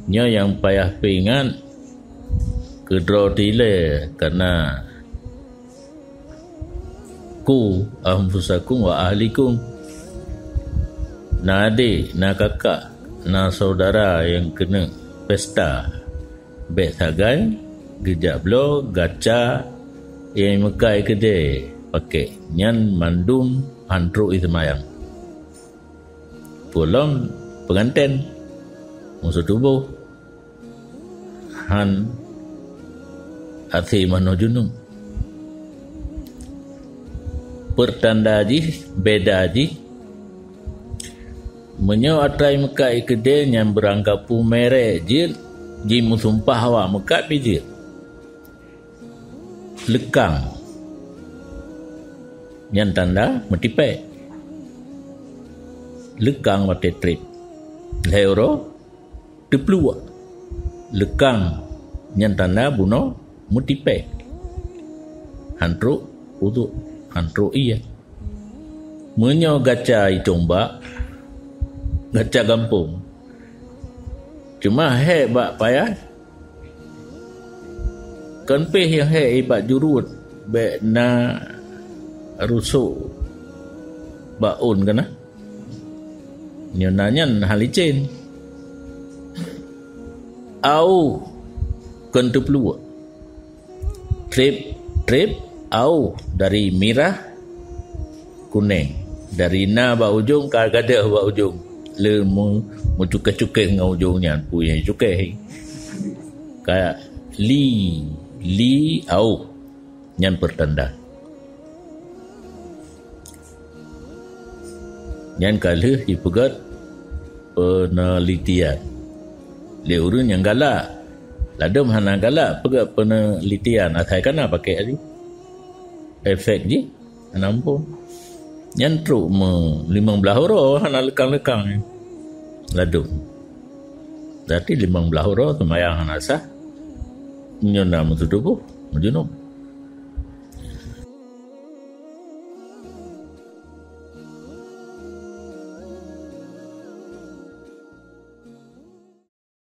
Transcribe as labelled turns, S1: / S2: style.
S1: Nya yang payah pingat kedro tile karena ku anfusakum wa ahlikum, na adik, na kakak, na saudara yang kena pesta bek sagai gejak blo gaca yang mekai kedai pakai nyan mandum antro ismayang pulang pengantin musuh tubuh han hati manojunung pertanda ji beda ji menyo atrai mekai kedai yang beranggapu merek jil ji musumpah awak mekat bijil lekang yang tanda metipek lekang wate trip leuro depluwa lekang yang tanda buno metipek hantru untuk hantru iya menyo gaca itomba gaca gampung cuma bak payah kan peh yang ibat jurut be na rusuk baun kana nyanyan halicen au kan teplu trip au dari merah kuning dari na ba ujung ka gada ba ujung le mu cukai ngau ujungnya punya cukai kayak li au nyan pertanda nyan kalih ipegat penelitian le urun yang galak ladum hana galak pegat penelitian atai kana pakai ali efek ji nampun nyan truk 15 horo hana lekang-lekang ladum berarti 15 horo semayang hana sah nyona mutu tubuh majunum